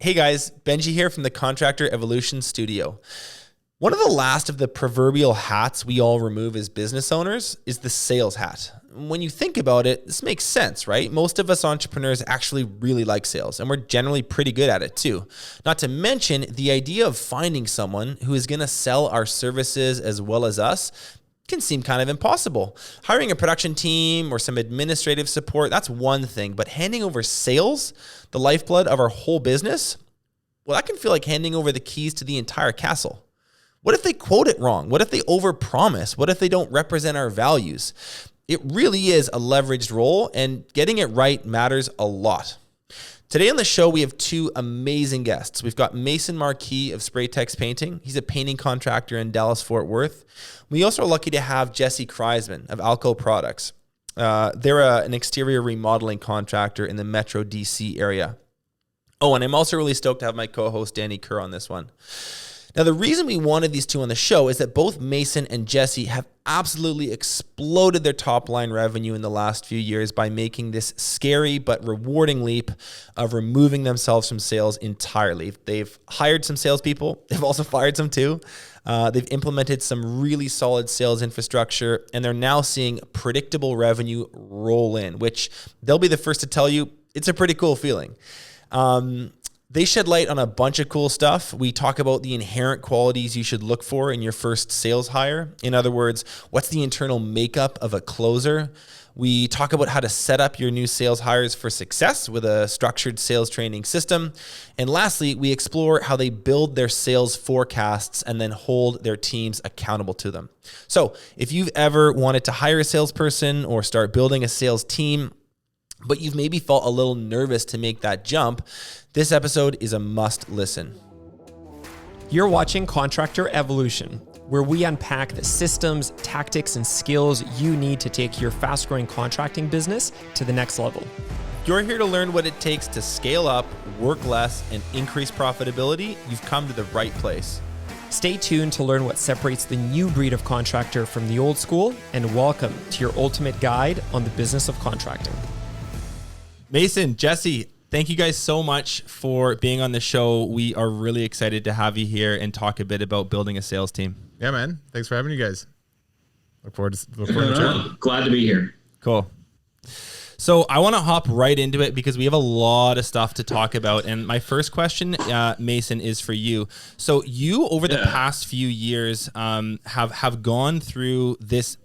Hey guys, Benji here from the Contractor Evolution Studio. One of the last of the proverbial hats we all remove as business owners is the sales hat. When you think about it, this makes sense, right? Most of us entrepreneurs actually really like sales, and we're generally pretty good at it too. Not to mention, the idea of finding someone who is going to sell our services as well as us can seem kind of impossible. Hiring a production team or some administrative support, that's one thing, but handing over sales, the lifeblood of our whole business, well, that can feel like handing over the keys to the entire castle. What if they quote it wrong? What if they overpromise? What if they don't represent our values? It really is a leveraged role, and getting it right matters a lot. Today on the show, we have two amazing guests. We've got Mason Marquis of Spray-Tex Painting. He's a painting contractor in Dallas-Fort Worth. We also are lucky to have Jesse Kreisman of Alco Products. They're an exterior remodeling contractor in the Metro DC area. Oh, and I'm also really stoked to have my co-host Danny Kerr on this one. Now, the reason we wanted these two on the show is that both Mason and Jesse have absolutely exploded their top line revenue in the last few years by making this scary but rewarding leap of removing themselves from sales entirely. They've hired some salespeople. They've also fired some too. They've implemented some really solid sales infrastructure, and they're now seeing predictable revenue roll in, which they'll be the first to tell you it's a pretty cool feeling. They shed light on a bunch of cool stuff. We talk about the inherent qualities you should look for in your first sales hire. In other words, what's the internal makeup of a closer? We talk about how to set up your new sales hires for success with a structured sales training system. And lastly, we explore how they build their sales forecasts and then hold their teams accountable to them. So if you've ever wanted to hire a salesperson or start building a sales team, but you've maybe felt a little nervous to make that jump, this episode is a must listen. You're watching Contractor Evolution, where we unpack the systems, tactics, and skills you need to take your fast-growing contracting business to the next level. You're here to learn what it takes to scale up, work less, and increase profitability. You've come to the right place. Stay tuned to learn what separates the new breed of contractor from the old school, and welcome to your ultimate guide on the business of contracting. Mason, Jesse, thank you guys so much for being on the show. We are really excited to have you here and talk a bit about building a sales team. Yeah, man. Thanks for having you guys. Look forward to chatting. Glad to be here. Cool. So I want to hop right into it because we have a lot of stuff to talk about. And my first question, Mason, is for you. So you, over the past few years, have gone through this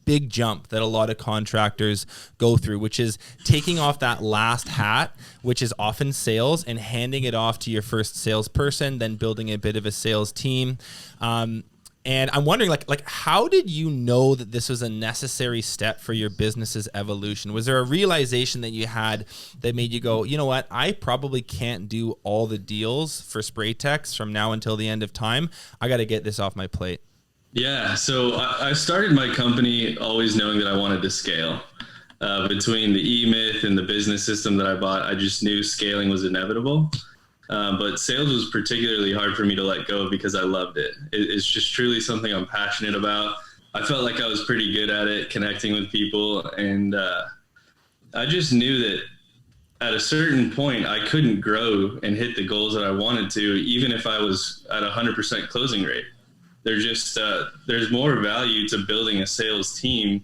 big jump that a lot of contractors go through, which is taking off that last hat, which is often sales, and handing it off to your first salesperson, then building a bit of a sales team. And I'm wondering, like, how did you know that this was a necessary step for your business's evolution? Was there a realization that you had that made you go, you know what, I probably can't do all the deals for Spray-Tex from now until the end of time. I got to get this off my plate. Yeah, so I started my company always knowing that I wanted to scale. Between the E-Myth and the business system that I bought, I just knew scaling was inevitable. But sales was particularly hard for me to let go of because I loved it. It's just truly something I'm passionate about. I felt like I was pretty good at it, connecting with people. And I just knew that at a certain point, I couldn't grow and hit the goals that I wanted to, even if I was at 100% closing rate. There's more value to building a sales team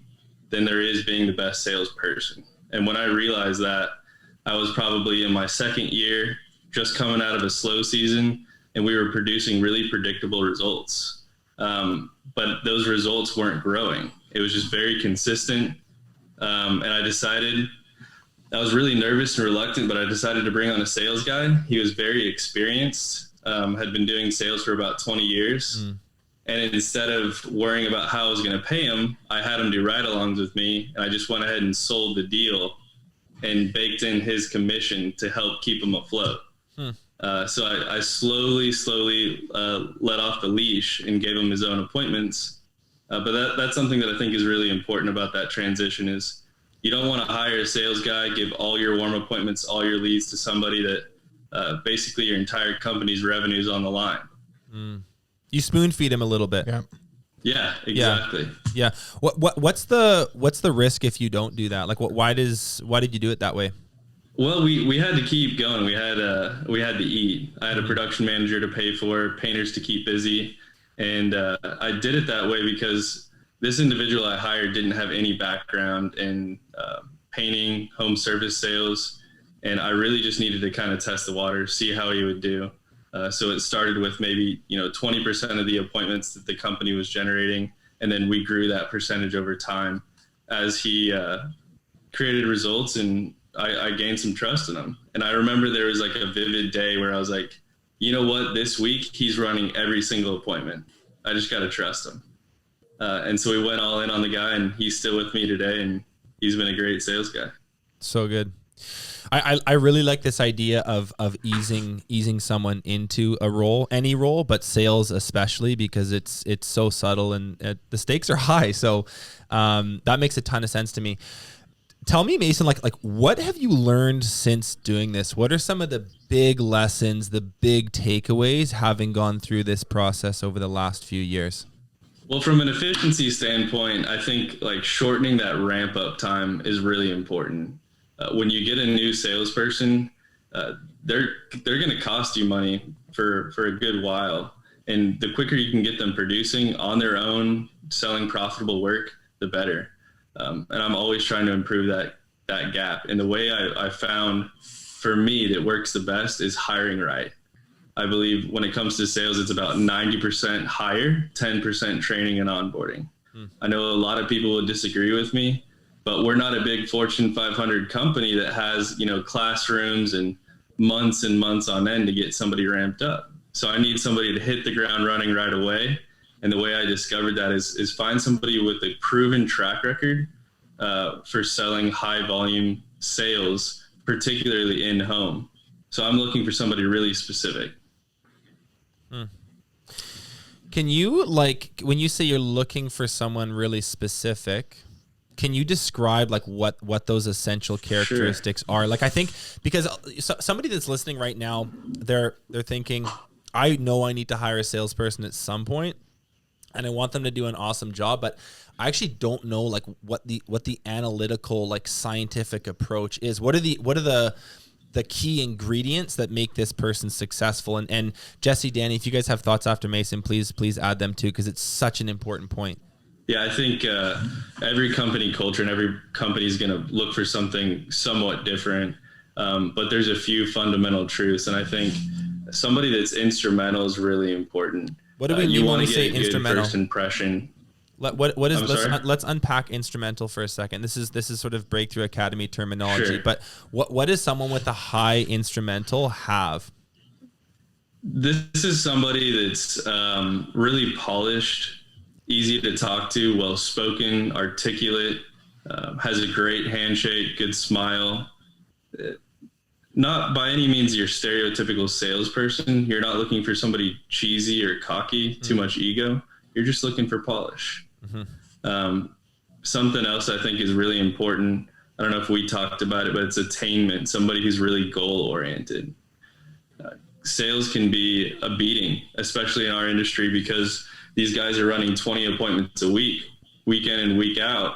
than there is being the best salesperson. And when I realized that, I was probably in my second year, just coming out of a slow season, and we were producing really predictable results. But those results weren't growing. It was just very consistent. And I was really nervous and reluctant, but I decided to bring on a sales guy. He was very experienced, had been doing sales for about 20 years. And instead of worrying about how I was going to pay him, I had him do ride-alongs with me. And I just went ahead and sold the deal and baked in his commission to help keep him afloat. So I slowly let off the leash and gave him his own appointments. But that's something that I think is really important about that transition is you don't want to hire a sales guy, give all your warm appointments, all your leads to somebody that basically your entire company's revenue is on the line. You spoon feed him a little bit. Yeah, exactly. Yeah. What's the risk if you don't do that? Like, why did you do it that way? Well, we had to keep going. We had to eat. I had a production manager to pay for, painters to keep busy, and I did it that way because this individual I hired didn't have any background in painting, home service sales, and I really just needed to kind of test the water, see how he would do. So it started with maybe 20% of the appointments that the company was generating, and then we grew that percentage over time as he created results, and I gained some trust in him. And I remember there was like a vivid day where I was like, you know what, this week he's running every single appointment. I just got to trust him. And so we went all in on the guy, and he's still with me today, and he's been a great sales guy. So good. I really like this idea of easing someone into a role, any role, but sales especially, because it's so subtle and the stakes are high. So that makes a ton of sense to me. Tell me, Mason, like what have you learned since doing this? What are some of the big lessons, the big takeaways, having gone through this process over the last few years? Well, from an efficiency standpoint, I think like shortening that ramp up time is really important. When you get a new salesperson, they're going to cost you money for a good while. And the quicker you can get them producing on their own, selling profitable work, the better. And I'm always trying to improve that gap. And the way I found for me that works the best is hiring right. I believe when it comes to sales, it's about 90% hire, 10% training and onboarding. I know a lot of people would disagree with me, but we're not a big Fortune 500 company that has, classrooms and months on end to get somebody ramped up. So I need somebody to hit the ground running right away. And the way I discovered that is find somebody with a proven track record for selling high volume sales, particularly in home. So I'm looking for somebody really specific. Can you, when you say you're looking for someone really specific, can you describe what those essential characteristics are? I think because somebody that's listening right now, they're thinking, I know I need to hire a salesperson at some point, and I want them to do an awesome job, but I actually don't know what the analytical scientific approach is. What are the key ingredients that make this person successful? And Jesse, Danny, if you guys have thoughts after Mason, please add them too, because it's such an important point. Yeah, I think every company culture and every company is going to look for something somewhat different, but there's a few fundamental truths, and I think somebody that's instrumental is really important. What do we mean when we say instrumental? First impression. What is? Let's unpack instrumental for a second. This is sort of Breakthrough Academy terminology. Sure. But what does someone with a high instrumental have? This is somebody that's really polished, easy to talk to, well spoken, articulate, has a great handshake, good smile. Not by any means your stereotypical salesperson. You're not looking for somebody cheesy or cocky, too much ego. You're just looking for polish. Something else I think is really important. I don't know if we talked about it, but it's attainment. Somebody who's really goal oriented. Sales can be a beating, especially in our industry, because these guys are running 20 appointments a week, week in and week out.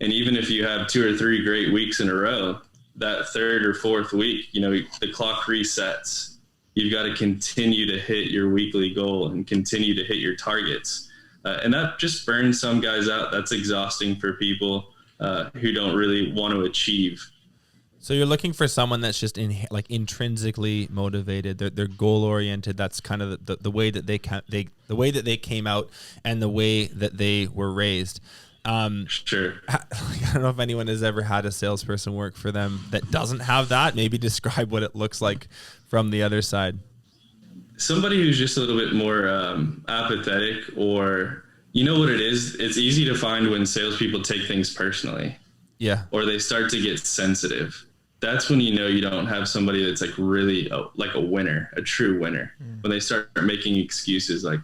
And even if you have 2 or 3 great weeks in a row, that third or fourth week, the clock resets. You've got to continue to hit your weekly goal and continue to hit your targets. And that just burns some guys out. That's exhausting for people who don't really want to achieve. So you're looking for someone that's just intrinsically motivated. They're goal oriented. That's kind of the way that the way that they came out and the way that they were raised. Sure. I don't know if anyone has ever had a salesperson work for them that doesn't have that. Maybe describe what it looks like from the other side. Somebody who's just a little bit more apathetic, or you know what it is? It's easy to find when salespeople take things personally. Yeah. Or they start to get sensitive. That's when you know you don't have somebody that's really like a winner, a true winner. When they start making excuses like,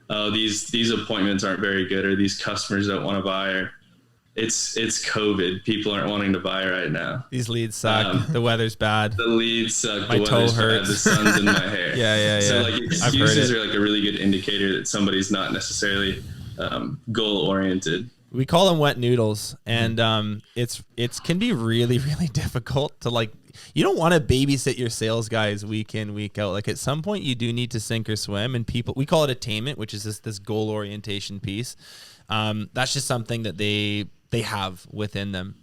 oh, these appointments aren't very good, or these customers don't want to buy, or it's COVID. People aren't wanting to buy right now. These leads suck. The weather's bad. The leads suck. My toe hurts. Bad. The sun's in my hair. Yeah. So excuses are a really good indicator that somebody's not necessarily goal oriented. We call them wet noodles, and it's can be really, really difficult to like. You don't want to babysit your sales guys week in, week out. Like at some point, you do need to sink or swim. And we call it attainment, which is this goal orientation piece. That's just something that they have within them.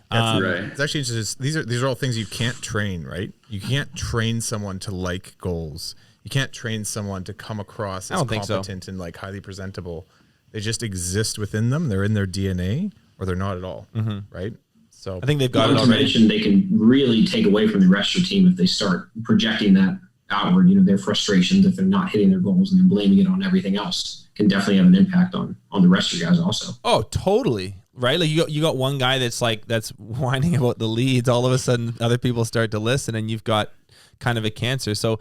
That's right. It's actually just these are all things you can't train, right? You can't train someone to like goals. You can't train someone to come across as competent and like highly presentable. They just exist within them. They're in their DNA, or they're not at all, right? So I think they've got it already. Mentioned they can really take away from the rest of your team if they start projecting that outward. You know, their frustrations if they're not hitting their goals and they're blaming it on everything else can definitely have an impact on the rest of your guys also. Oh, totally. Right? Like you got one guy that's whining about the leads. All of a sudden, other people start to listen, and you've got kind of a cancer. So,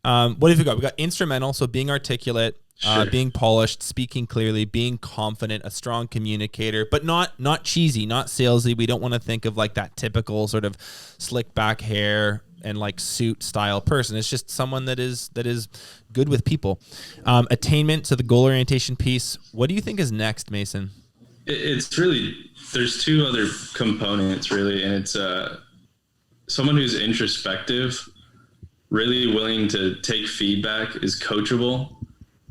what have we got? We got instrumental. So being articulate. Sure. Being polished, speaking clearly, being confident, a strong communicator, but not cheesy, not salesy. We don't want to think of like that typical sort of slick back hair and like suit style person. It's just someone that is good with people. Attainment, so the goal orientation piece. What do you think is next, Mason? It's really, there's two other components really, and it's someone who's introspective, really willing to take feedback, is coachable.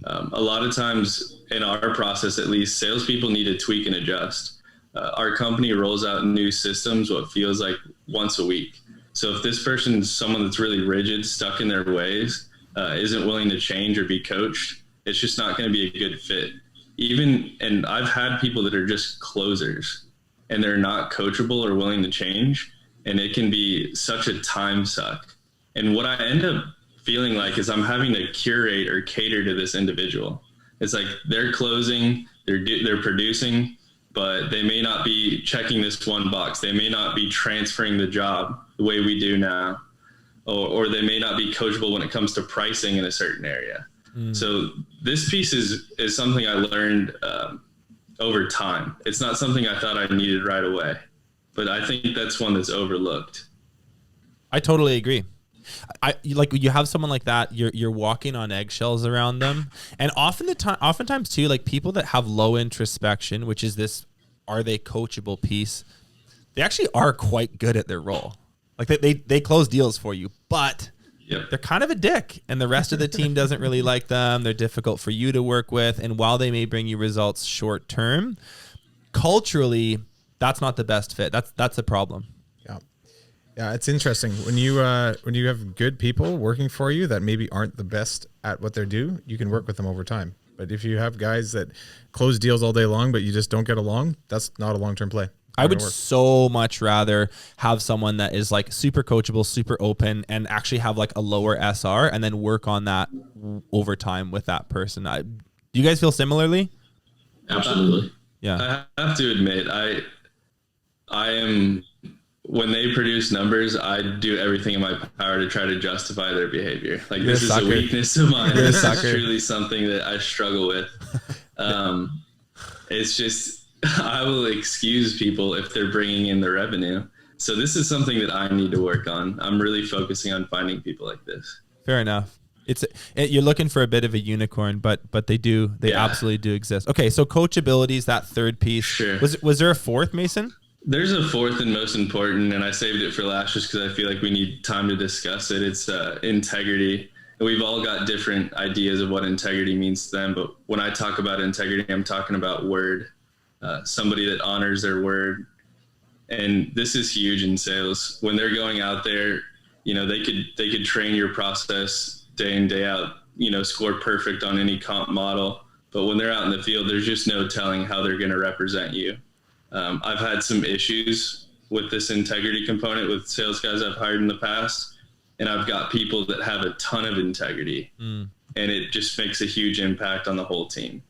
A lot of times in our process, at least, salespeople need to tweak and adjust. Our company rolls out new systems, what feels like once a week. So if this person is someone that's really rigid, stuck in their ways, isn't willing to change or be coached, it's just not going to be a good fit. And I've had people that are just closers and they're not coachable or willing to change. And it can be such a time suck. And what I end up feeling like is I'm having to curate or cater to this individual. It's like they're closing, they're producing, but they may not be checking this one box. They may not be transferring the job the way we do now, or they may not be coachable when it comes to pricing in a certain area. So this piece is something I learned over time. It's not something I thought I needed right away, but I think that's one that's overlooked. I totally agree. You have someone like that, you're walking on eggshells around them, and oftentimes too, like people that have low introspection, which is this, are they coachable piece? They actually are quite good at their role. Like they close deals for you, but they're kind of a dick, and the rest of the team doesn't really like them. They're difficult for you to work with, and while they may bring you results short term, culturally, that's not the best fit. That's a problem. Yeah, it's interesting when you have good people working for you that maybe aren't the best at what they do. You can work with them over time. But if you have guys that close deals all day long, but you just don't get along, that's not a long-term play. I would so much rather have someone that is like super coachable, super open, and actually have like a lower SR, and then work on that over time with that person. Do you guys feel similarly? Absolutely. Yeah. I have to admit, I am. When they produce numbers, I do everything in my power to try to justify their behavior. Like, this is a weakness of mine. This is truly something that I struggle with. It's just, I will excuse people if they're bringing in the revenue. So this is something that I need to work on. I'm really focusing on finding people like this. Fair enough. You're looking for a bit of a unicorn, but they absolutely do exist. Okay, so coachability is that third piece. Sure. Was there a fourth, Mason? There's a fourth and most important, and I saved it for last just because I feel like we need time to discuss it. It's integrity. And we've all got different ideas of what integrity means to them, but when I talk about integrity, I'm talking about word. Somebody that honors their word. And this is huge in sales. When they're going out there, you know, they could train your process day in, day out, you know, score perfect on any comp model. But when they're out in the field, there's just no telling how they're going to represent you. I've had some issues with this integrity component with sales guys I've hired in the past, and I've got people that have a ton of integrity, and it just makes a huge impact on the whole team,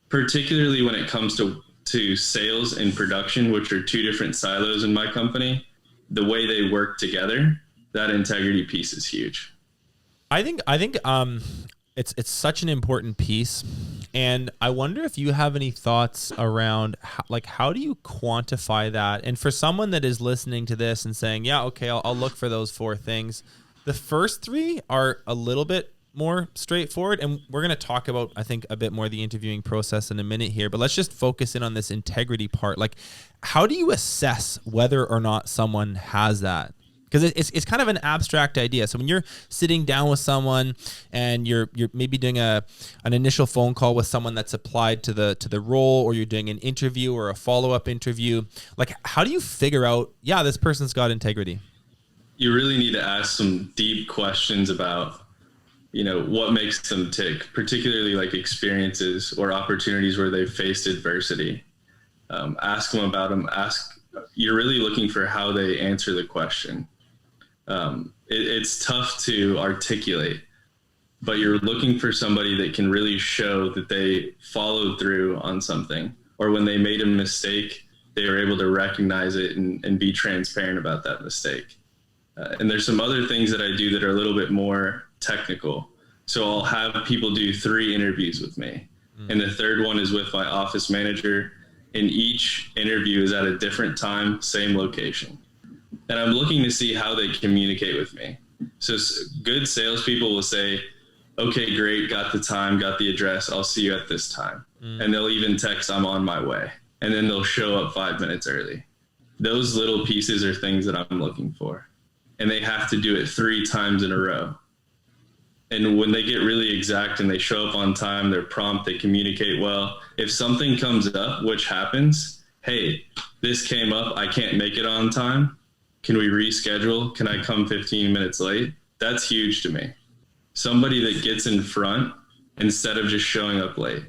particularly when it comes to sales and production, which are two different silos in my company. The way they work together, that integrity piece is huge. I think it's such an important piece, and I wonder if you have any thoughts around how do you quantify that? And for someone that is listening to this and saying, yeah, okay, I'll look for those four things. The first three are a little bit more straightforward. And we're going to talk about, I think, a bit more the interviewing process in a minute here, but let's just focus in on this integrity part. Like, how do you assess whether or not someone has that? Because it's kind of an abstract idea. So when you're sitting down with someone and you're maybe doing an initial phone call with someone that's applied to the role, or you're doing an interview or a follow-up interview, like, how do you figure out, yeah, this person's got integrity? You really need to ask some deep questions about, what makes them tick, particularly like experiences or opportunities where they've faced adversity. Ask them about them. You're really looking for how they answer the question. It's tough to articulate, but you're looking for somebody that can really show that they followed through on something, or when they made a mistake, they were able to recognize it and be transparent about that mistake. And there's some other things that I do that are a little bit more technical. So I'll have people do 3 interviews with me. And the third one is with my office manager. And each interview is at a different time, same location. And I'm looking to see how they communicate with me. So good salespeople will say, okay, great, got the time, got the address, I'll see you at this time. And they'll even text, I'm on my way. And then they'll show up 5 minutes early. Those little pieces are things that I'm looking for. And they have to do it 3 times in a row. And when they get really exact and they show up on time, they're prompt, they communicate well. If something comes up, which happens, hey, this came up, I can't make it on time. Can we reschedule? Can I come 15 minutes late? That's huge to me. Somebody that gets in front instead of just showing up late.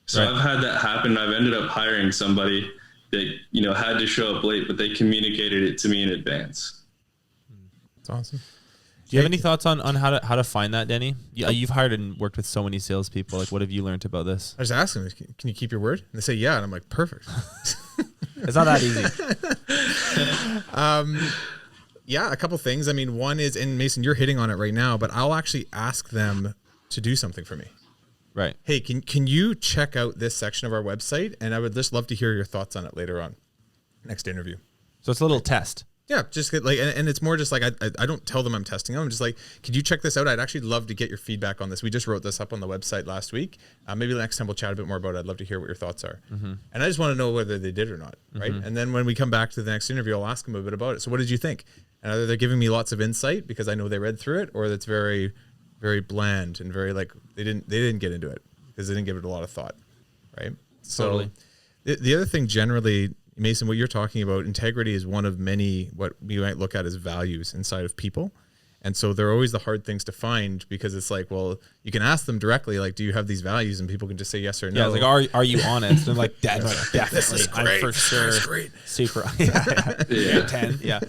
So I've had that happen. I've ended up hiring somebody that, had to show up late, but they communicated it to me in advance. That's awesome. Do you have any thoughts on how to find that, Denny? You've hired and worked with so many salespeople. Like, what have you learned about this? I just asked them, can you keep your word? And they say, yeah. And I'm like, perfect. It's not that easy. Yeah, a couple things. I mean, one is, and Mason, you're hitting on it right now, but I'll actually ask them to do something for me. Right. Hey, can you check out this section of our website? And I would just love to hear your thoughts on it later on. Next interview. So it's a little test. Yeah, just get and it's more just like, I don't tell them I'm testing them. I'm just like, could you check this out? I'd actually love to get your feedback on this. We just wrote this up on the website last week. Maybe next time we'll chat a bit more about it. I'd love to hear what your thoughts are. And I just want to know whether they did or not, right? And then when we come back to the next interview, I'll ask them a bit about it. So what did you think? And either they're giving me lots of insight because I know they read through it, or that's very, very bland and very like they didn't get into it because they didn't give it a lot of thought, right? So totally. The other thing generally, Mason, what you're talking about, integrity is one of many what we might look at as values inside of people. And so they're always the hard things to find because it's like, well, you can ask them directly, like, do you have these values? And people can just say yes or no. Yeah, like, are you honest? And like, definitely. I'm for sure. Great. Super. Yeah. 10. Yeah.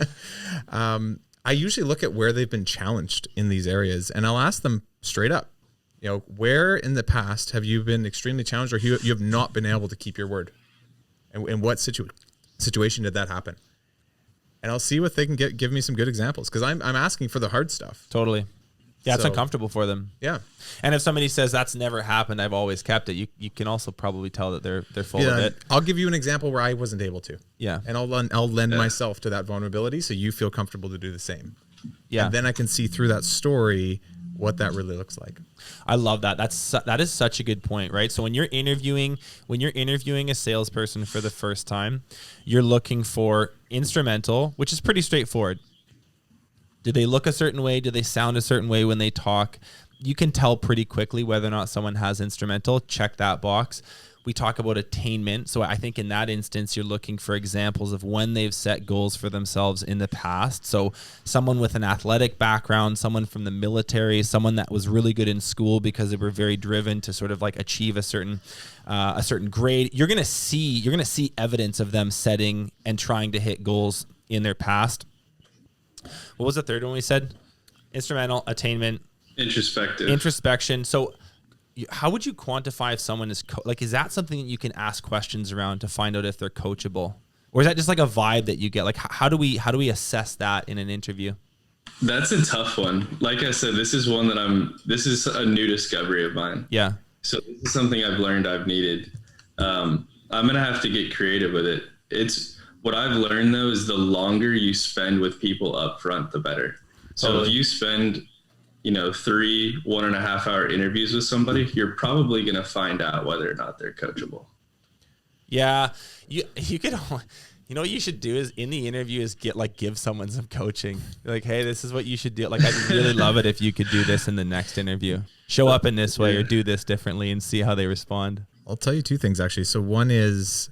I usually look at where they've been challenged in these areas, and I'll ask them straight up, where in the past have you been extremely challenged, or you have not been able to keep your word? And in what situation did that happen? And I'll see what they can give me some good examples, because I'm asking for the hard stuff. Totally. Yeah, it's uncomfortable for them. Yeah. And if somebody says that's never happened, I've always kept it, you can also probably tell that they're full of it. I'll give you an example where I wasn't able to. Yeah. And I'll lend myself to that vulnerability so you feel comfortable to do the same. Yeah. And then I can see through that story what that really looks like. I love that. That is such a good point, right? So when you're interviewing a salesperson for the first time, you're looking for instrumental, which is pretty straightforward. Do they look a certain way? Do they sound a certain way when they talk? You can tell pretty quickly whether or not someone has instrumental. Check that box. We talk about attainment. So I think in that instance, you're looking for examples of when they've set goals for themselves in the past. So someone with an athletic background, someone from the military, someone that was really good in school because they were very driven to sort of like achieve a certain grade. You're going to see evidence of them setting and trying to hit goals in their past. What was the third one we said? Instrumental, attainment, introspection. So how would you quantify if someone is is that something that you can ask questions around to find out if they're coachable, or is that just like a vibe that you get? Like, how do we assess that in an interview? That's a tough one. Like I said, this is one that this is a new discovery of mine. Yeah. So this is something I've learned I've needed. I'm going to have to get creative with it. What I've learned though is the longer you spend with people up front, the better. So if you spend 3 1.5 hour interviews with somebody, you're probably going to find out whether or not they're coachable. Yeah. You could, what you should do is in the interview is give someone some coaching. Like, hey, this is what you should do. Like, I'd really love it if you could do this in the next interview. Show up in this way or do this differently and see how they respond. I'll tell you 2 things actually. So one is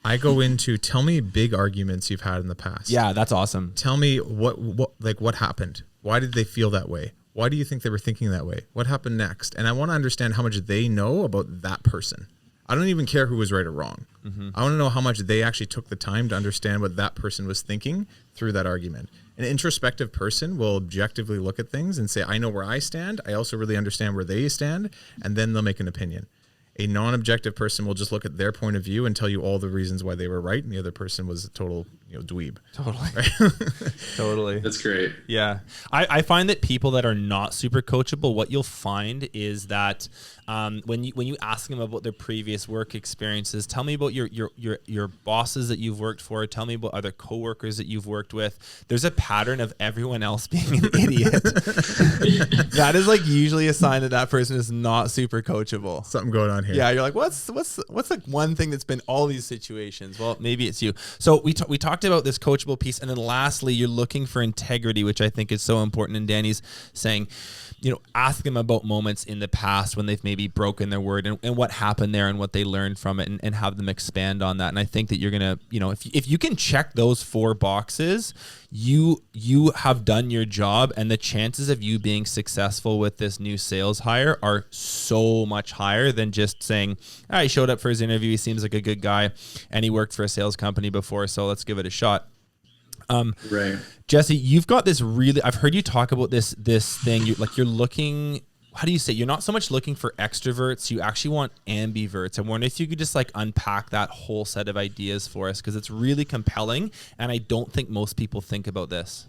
I go into tell me big arguments you've had in the past. Yeah, that's awesome. Tell me what happened. Why did they feel that way? Why do you think they were thinking that way? What happened next? And I want to understand how much they know about that person. I don't even care who was right or wrong. Mm-hmm. I want to know how much they actually took the time to understand what that person was thinking through that argument. An introspective person will objectively look at things and say, I know where I stand. I also really understand where they stand. And then they'll make an opinion. A non-objective person will just look at their point of view and tell you all the reasons why they were right, and the other person was a total, dweeb. Totally. Right? Totally. That's great. Yeah. I find that people that are not super coachable, what you'll find is that when you ask them about their previous work experiences, tell me about your bosses that you've worked for, tell me about other coworkers that you've worked with. There's a pattern of everyone else being an idiot. That is usually a sign that person is not super coachable. Something going on here. Yeah, you're like, what's one thing that's been all these situations? Well, maybe it's you. So we talked about this coachable piece, and then lastly, you're looking for integrity, which I think is so important. And Danny's saying, ask them about moments in the past when they've maybe broken their word and what happened there and what they learned from it, and have them expand on that. And I think that you're gonna, if you can check those 4 boxes, you have done your job, and the chances of you being successful with this new sales hire are so much higher than just saying, he showed up for his interview, he seems like a good guy, and he worked for a sales company before, so let's give it a shot. Right. Jesse, you've got this I've heard you talk about this thing. You're looking, how do you say, you're not so much looking for extroverts, you actually want ambiverts. I wonder if you could just unpack that whole set of ideas for us, because it's really compelling, and I don't think most people think about this.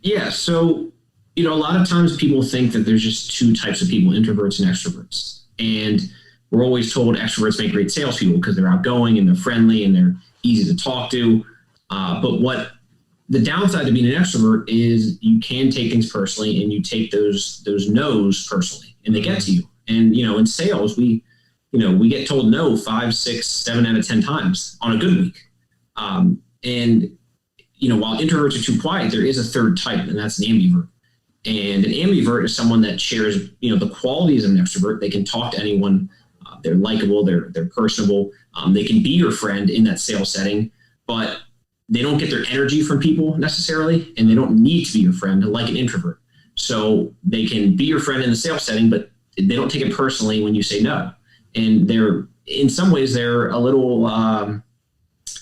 Yeah. So, a lot of times people think that there's just 2 types of people, introverts and extroverts. And we're always told extroverts make great salespeople because they're outgoing and they're friendly and they're easy to talk to. But what the downside to being an extrovert is you can take things personally, and you take those no's personally, and they get to you. And, in sales, we get told no 5, 6, 7 out of 10 times on a good week. And, while introverts are too quiet, there is a 3rd type, and that's an ambivert. And an ambivert is someone that shares, the qualities of an extrovert. They can talk to anyone. They're likable. They're personable. They can be your friend in that sales setting, but they don't get their energy from people necessarily, and they don't need to be your friend like an introvert. So they can be your friend in the sales setting, but they don't take it personally when you say no. And in some ways, they're a little,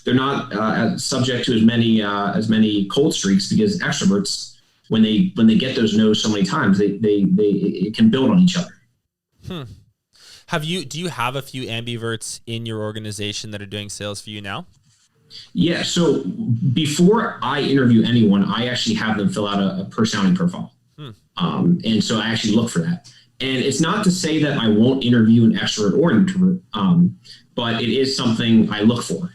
they're not subject to as many cold streaks, because extroverts, when they get those no's so many times, it can build on each other. Do you have a few ambiverts in your organization that are doing sales for you now? Yeah. So before I interview anyone, I actually have them fill out a personality profile. And so I actually look for that. And it's not to say that I won't interview an extrovert or an introvert, but it is something I look for.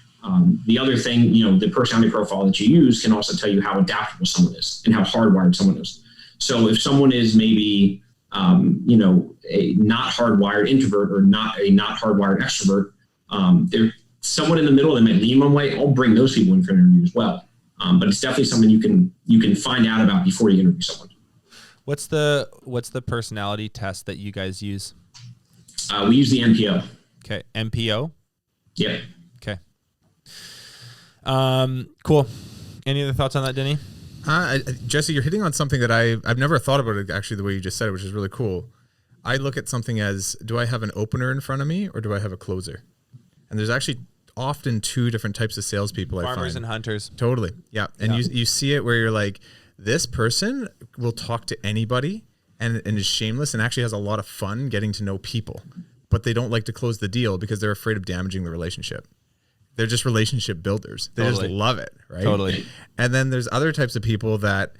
The other thing, the personality profile that you use can also tell you how adaptable someone is and how hardwired someone is. So if someone is maybe, a not hardwired introvert or not hardwired extrovert, they're someone in the middle that might lean one way, I'll bring those people in for an interview as well. But it's definitely something you can find out about before you interview someone. What's the personality test that you guys use? We use the MPO. Okay. MPO? Yeah. Okay. Cool. Any other thoughts on that, Denny? Jesse, you're hitting on something that I've never thought about it actually the way you just said it, which is really cool. I look at something as, do I have an opener in front of me or do I have a closer? And there's actually often 2 different types of salespeople. Farmers and hunters. Totally. Yeah. And you see it where you're like, this person will talk to anybody and is shameless and actually has a lot of fun getting to know people, but they don't like to close the deal because they're afraid of damaging the relationship. They're just relationship builders. They just love it. Right. Totally. And then there's other types of people that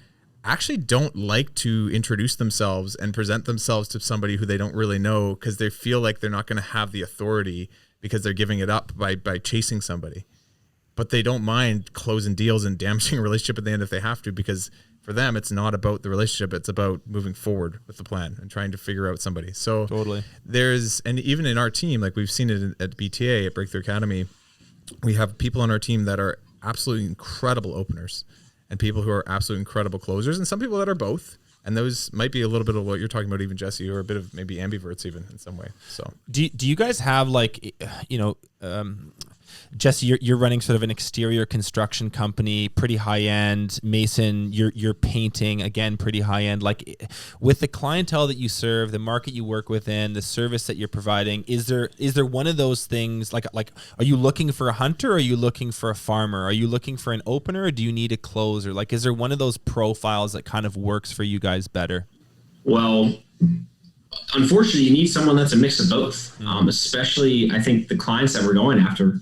actually don't like to introduce themselves and present themselves to somebody who they don't really know, because they feel like they're not going to have the authority because they're giving it up by chasing somebody. But they don't mind closing deals and damaging a relationship at the end if they have to, because for them, it's not about the relationship. It's about moving forward with the plan and trying to figure out somebody. So totally. And even in our team, like we've seen it at BTA, at Breakthrough Academy, we have people on our team that are absolutely incredible openers and people who are absolutely incredible closers, and some people that are both. And those might be a little bit of what you're talking about, even Jesse, or a bit of maybe ambiverts even in some way. So do you guys have like, Jesse, you're running sort of an exterior construction company, pretty high end. Mason, you're painting, again, pretty high end. Like with the clientele that you serve, the market you work within, the service that you're providing, is there one of those things like are you looking for a hunter or are you looking for a farmer? Are you looking for an opener or do you need a closer? Like, is there one of those profiles that kind of works for you guys better? Well, unfortunately, you need someone that's a mix of both. Especially, I think the clients that we're going after,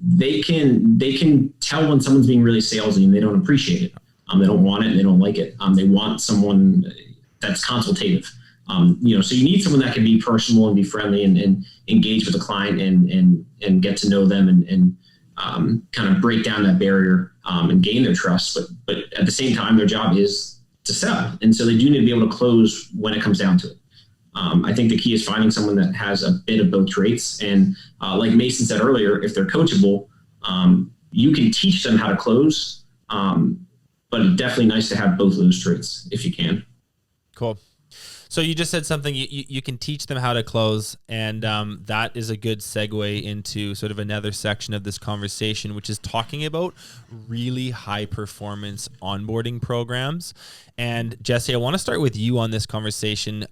they can tell when someone's being really salesy and they don't appreciate it. They don't want it and they don't like it. They want someone that's consultative. So you need someone that can be personal and be friendly and engage with the client and get to know them and kind of break down that barrier and gain their trust. But at the same time, their job is to sell. And so they do need to be able to close when it comes down to it. I think the key is finding someone that has a bit of both traits. And like Mason said earlier, if they're coachable, you can teach them how to close. But it's definitely nice to have both of those traits if you can. Cool. So you just said something, you can teach them how to close. And that is a good segue into sort of another section of this conversation, which is talking about really high performance onboarding programs. And Jesse, I want to start with you on this conversation.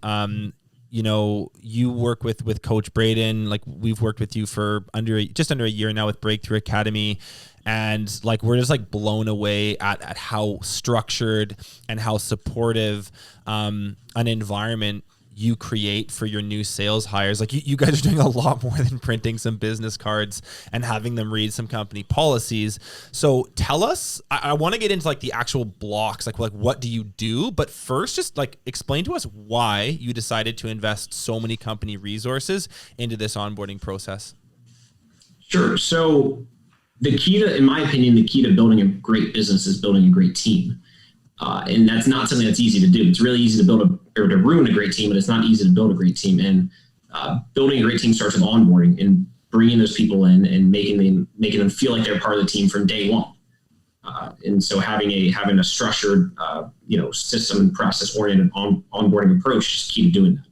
You work with Coach Braden. Like we've worked with you for just under a year now with Breakthrough Academy. And like, we're just like blown away at how structured and how supportive an environment you create for your new sales hires. Like you guys are doing a lot more than printing some business cards and having them read some company policies. So tell us, I want to get into like the actual blocks, like what do you do? But first, just like explain to us why you decided to invest so many company resources into this onboarding process. Sure. So in my opinion, the key to building a great business is building a great team. And that's not something that's easy to do. It's really easy to build or to ruin a great team, but it's not easy to build a great team. And building a great team starts with onboarding and bringing those people in and making them feel like they're part of the team from day one. And so having a structured, system and process oriented onboarding approach is key to doing that.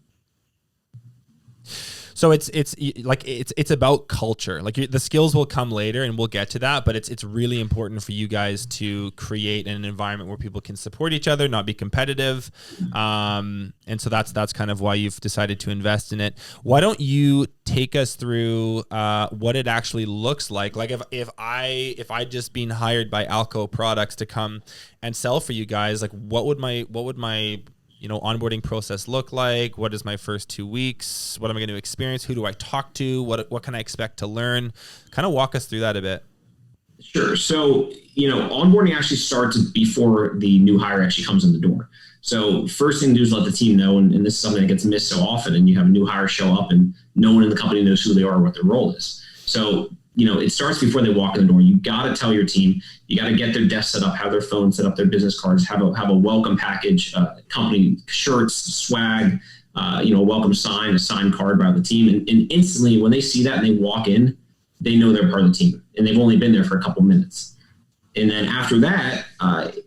So it's about culture. Like the skills will come later and we'll get to that, but it's really important for you guys to create an environment where people can support each other, not be competitive. And so that's kind of why you've decided to invest in it. Why don't you take us through what it actually looks like? Like if I just been hired by Alco Products to come and sell for you guys, like what would my onboarding process look like? What is my first 2 weeks? What am I going to experience? Who do I talk to? What can I expect to learn? Kind of walk us through that a bit. Sure. So, onboarding actually starts before the new hire actually comes in the door. So first thing to do is let the team know, and this is something that gets missed so often, and you have a new hire show up and no one in the company knows who they are or what their role is. So, it starts before they walk in the door. You got to tell your team, you got to get their desk set up, have their phone set up, their business cards, have a welcome package, company shirts, swag, a welcome sign, a signed card by the team. And instantly when they see that and they walk in, they know they're part of the team and they've only been there for a couple minutes. And then after that,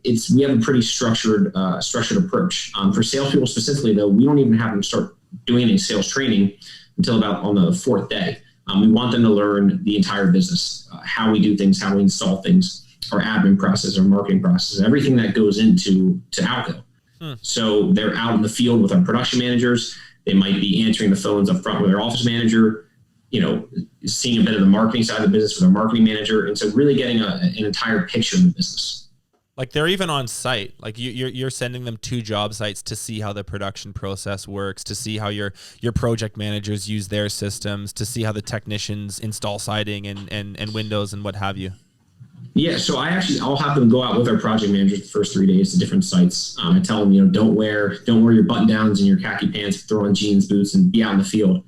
we have a pretty structured approach. For salespeople specifically, though, we don't even have them start doing any sales training until about on the fourth day. We want them to learn the entire business, how we do things, how we install things, our admin process, our marketing process, everything that goes into Alco. So they're out in the field with our production managers. They might be answering the phones up front with their office manager, seeing a bit of the marketing side of the business with our marketing manager. And so really getting an entire picture of the business. Like they're even on site. Like you're sending them to job sites to see how the production process works, to see how your project managers use their systems, to see how the technicians install siding and windows and what have you. Yeah, so I'll have them go out with our project managers the first 3 days to different sites. I tell them, don't wear your button downs and your khaki pants, throw on jeans, boots, and be out in the field.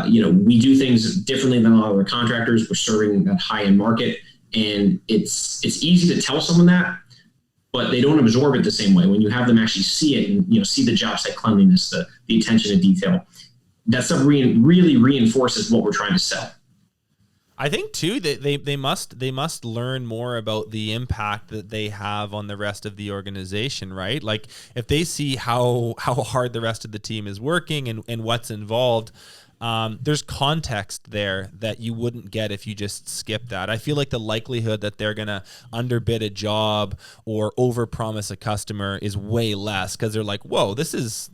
We do things differently than a lot of our contractors. We're serving that high end market, and it's easy to tell someone that. but they don't absorb it the same way. When you have them actually see it and see the job site cleanliness, the attention to detail, that stuff really reinforces what we're trying to sell. I think too that they must learn more about the impact that they have on the rest of the organization, right? Like if they see how hard the rest of the team is working and what's involved, there's context there that you wouldn't get if you just skip that. I feel like the likelihood that they're gonna underbid a job or overpromise a customer is way less because they're like, whoa, this is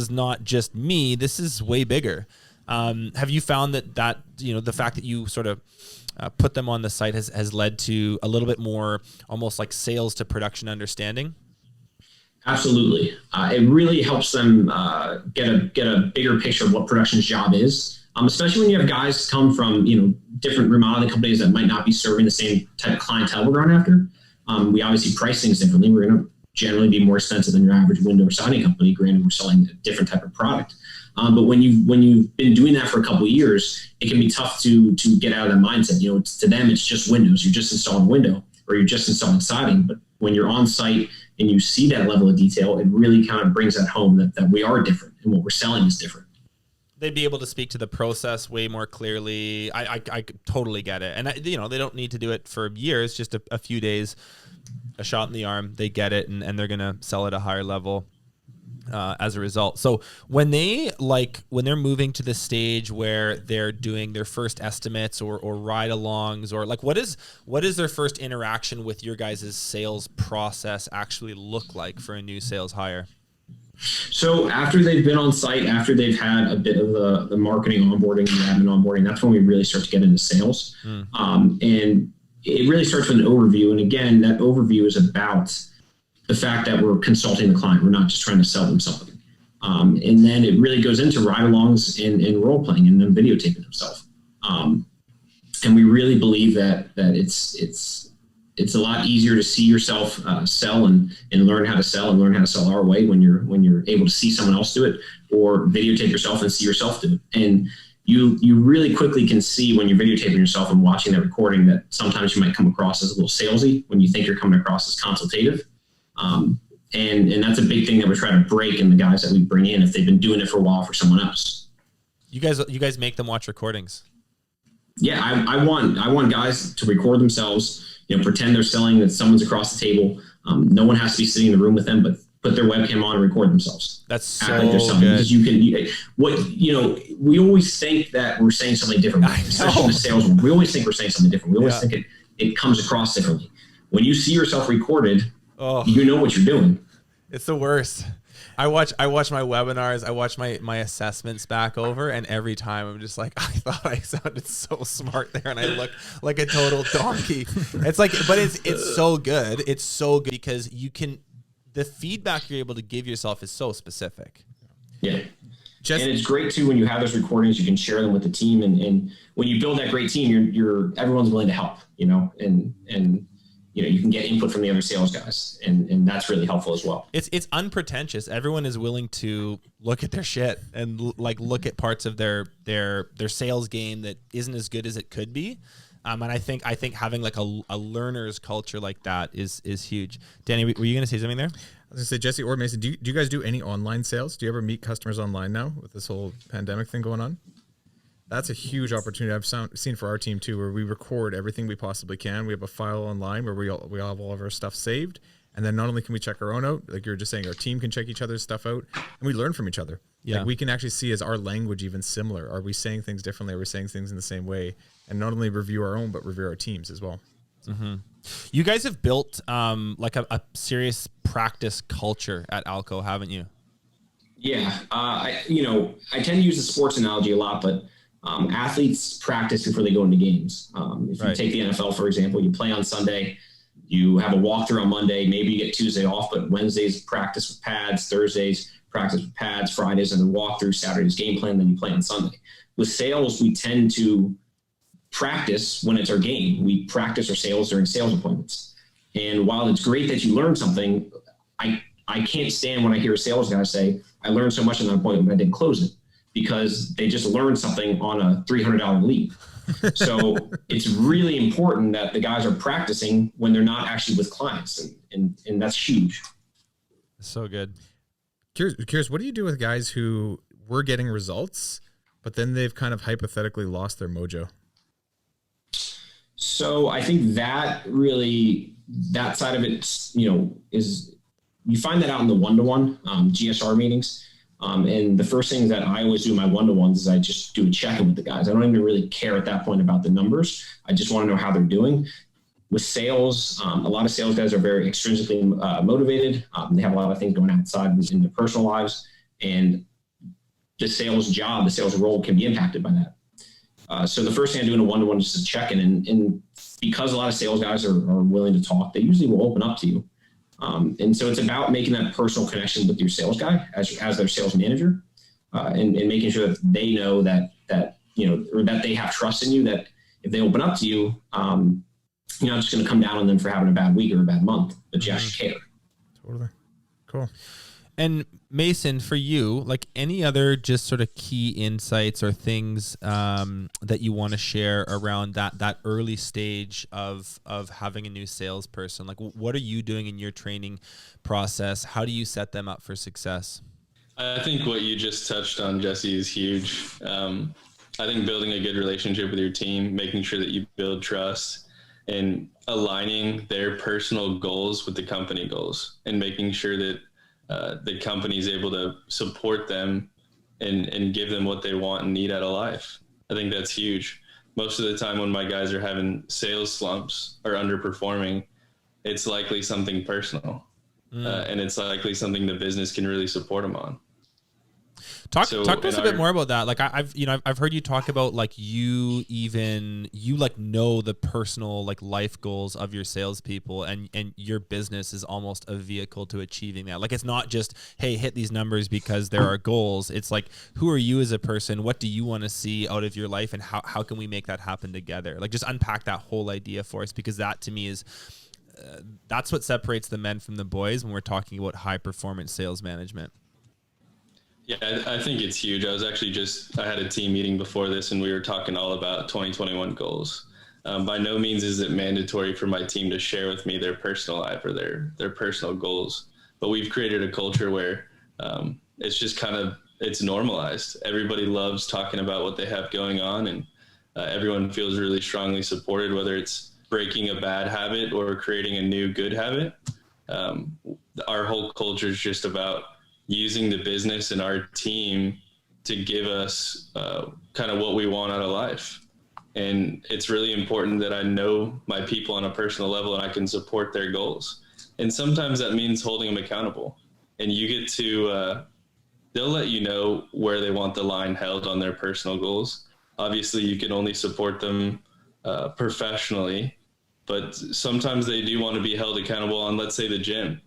not just me. This is way bigger. Have you found that the fact that you sort of put them on the site has led to a little bit more almost like sales to production understanding? Absolutely. It really helps them get a bigger picture of what production's job is, especially when you have guys come from different remodeling companies that might not be serving the same type of clientele we're going after. We obviously price things differently. We're going to generally be more expensive than your average window or siding company. Granted, we're selling a different type of product. But when you've been doing that for a couple of years, it can be tough to get out of that mindset. To them, it's just windows. You're just installing a window or you're just installing siding. But when you're on site and you see that level of detail, it really kind of brings that home that we are different and what we're selling is different. They'd be able to speak to the process way more clearly. I totally get it. And they don't need to do it for years, just a few days, a shot in the arm. They get it and they're going to sell at a higher level. As a result. So when they're moving to the stage where they're doing their first estimates or ride-alongs, or like what is their first interaction with your guys' sales process actually look like for a new sales hire? So after they've been on site, after they've had a bit of the marketing onboarding and the admin onboarding, that's when we really start to get into sales. And it really starts with an overview. And again, that overview is about the fact that we're consulting the client. We're not just trying to sell them something. And then it really goes into ride-alongs and role-playing and then videotaping themselves. And we really believe that it's a lot easier to see yourself sell and learn how to sell and learn how to sell our way when you're able to see someone else do it or videotape yourself and see yourself do it. And you really quickly can see when you're videotaping yourself and watching that recording that sometimes you might come across as a little salesy when you think you're coming across as consultative. And that's a big thing that we're trying to break in the guys that we bring in if they've been doing it for a while for someone else. You guys make them watch recordings. Yeah, I want guys to record themselves, pretend they're selling, that someone's across the table. No one has to be sitting in the room with them, but put their webcam on and record themselves. That's so act like they're selling. good. Because we always think that we're saying something different, especially in the sales world. We always think we're saying something different. We always think it comes across differently. When you see yourself recorded, you know what you're doing. It's the worst. I watch my webinars. I watch my assessments back over, and every time I'm just like, I thought I sounded so smart there, and I look like a total donkey. It's like, but it's so good. It's so good because the feedback you're able to give yourself is so specific. Yeah. And it's great too when you have those recordings, you can share them with the team, and when you build that great team, everyone's willing to help, and you can get input from the other sales guys, and that's really helpful as well. It's unpretentious. Everyone is willing to look at their shit and look at parts of their sales game that isn't as good as it could be. And I think having like a learner's culture like that is huge. Danny, were you going to say something there? I was going to say, Jesse or Mason, do you guys do any online sales? Do you ever meet customers online now with this whole pandemic thing going on? That's a huge opportunity I've seen for our team too, where we record everything we possibly can. We have a file online where we all have all of our stuff saved. And then not only can we check our own out, like you were just saying, our team can check each other's stuff out, and we learn from each other. Yeah. Like we can actually see, is our language even similar? Are we saying things differently? Are we saying things in the same way? And not only review our own, but review our teams as well. Mm-hmm. You guys have built like a serious practice culture at Alco, haven't you? Yeah. I tend to use the sports analogy a lot, but athletes practice before they go into games. If you take the NFL, for example, you play on Sunday, you have a walkthrough on Monday, maybe you get Tuesday off, but Wednesdays practice with pads, Thursdays practice with pads, Fridays and then walkthrough, Saturday's game plan, then you play on Sunday. With sales, we tend to practice when it's our game. We practice our sales during sales appointments. And while it's great that you learn something, I can't stand when I hear a sales guy say, I learned so much in that appointment, but I didn't close it, because they just learned something on a $300 lead. So it's really important that the guys are practicing when they're not actually with clients. And that's huge. So good. Curious, what do you do with guys who were getting results, but then they've kind of hypothetically lost their mojo? So I think that side of it, is you find that out in the one-to-one GSR meetings. And the first thing that I always do in my one-to-ones is I just do a check-in with the guys. I don't even really care at that point about the numbers. I just want to know how they're doing. With sales, a lot of sales guys are very extrinsically motivated. They have a lot of things going outside in their personal lives. And the sales job, the sales role can be impacted by that. So the first thing I do in a one-to-one is to check in. And because a lot of sales guys are willing to talk, they usually will open up to you. And so it's about making that personal connection with your sales guy as their sales manager, and making sure that they know that or that they have trust in you, that if they open up to you, you're not just going to come down on them for having a bad week or a bad month, but you actually care. Totally. Cool. And Mason, for you, like any other just sort of key insights or things that you want to share around that early stage of having a new salesperson? Like, what are you doing in your training process? How do you set them up for success? I think what you just touched on, Jesse, is huge. I think building a good relationship with your team, making sure that you build trust, and aligning their personal goals with the company goals, and making sure that the company is able to support them and give them what they want and need out of life. I think that's huge. Most of the time when my guys are having sales slumps or underperforming, it's likely something personal, and it's likely something the business can really support them on. Talk to us a bit more about that. Like I've heard you talk about like you know the personal like life goals of your salespeople, and your business is almost a vehicle to achieving that. Like it's not just, hey, hit these numbers because there are goals. It's like, who are you as a person? What do you want to see out of your life, and how can we make that happen together? Like just unpack that whole idea for us, because that to me is that's what separates the men from the boys when we're talking about high performance sales management. Yeah, I think it's huge. I had a team meeting before this, and we were talking all about 2021 goals. By no means is it mandatory for my team to share with me their personal life or their personal goals, but we've created a culture where it's just it's normalized. Everybody loves talking about what they have going on, and everyone feels really strongly supported, whether it's breaking a bad habit or creating a new good habit. Our whole culture is just about using the business and our team to give us kind of what we want out of life. And it's really important that I know my people on a personal level and I can support their goals. And sometimes that means holding them accountable. And you get to, they'll let you know where they want the line held on their personal goals. Obviously, you can only support them professionally, but sometimes they do want to be held accountable on, let's say, the gym.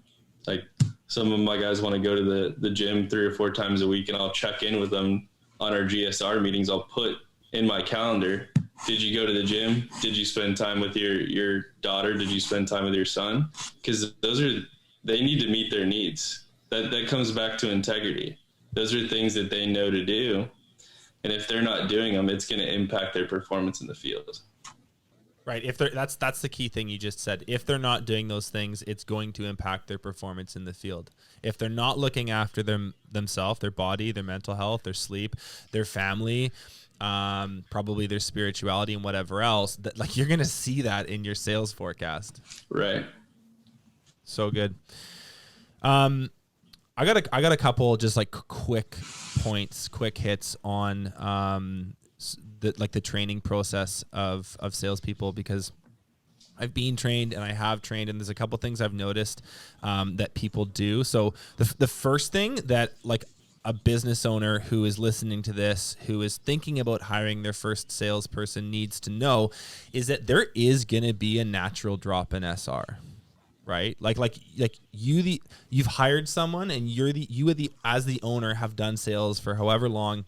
Like, some of my guys want to go to the gym 3 or 4 times a week, and I'll check in with them on our GSR meetings. I'll put in my calendar, did you go to the gym? Did you spend time with your daughter? Did you spend time with your son? Because they need to meet their needs. That comes back to integrity. Those are things that they know to do. And if they're not doing them, it's going to impact their performance in the field. Right. That's the key thing you just said. If they're not doing those things, it's going to impact their performance in the field. If they're not looking after themselves, their body, their mental health, their sleep, their family, probably their spirituality and whatever else, that like you're going to see that in your sales forecast. Right. So good. I got a couple just like quick points, quick hits on the training process of salespeople, because I've been trained and I have trained, and there's a couple things I've noticed that people do. So the first thing that like a business owner who is listening to this, who is thinking about hiring their first salesperson, needs to know is that there is going to be a natural drop in SR. Right? Like you've hired someone, and as the owner have done sales for however long.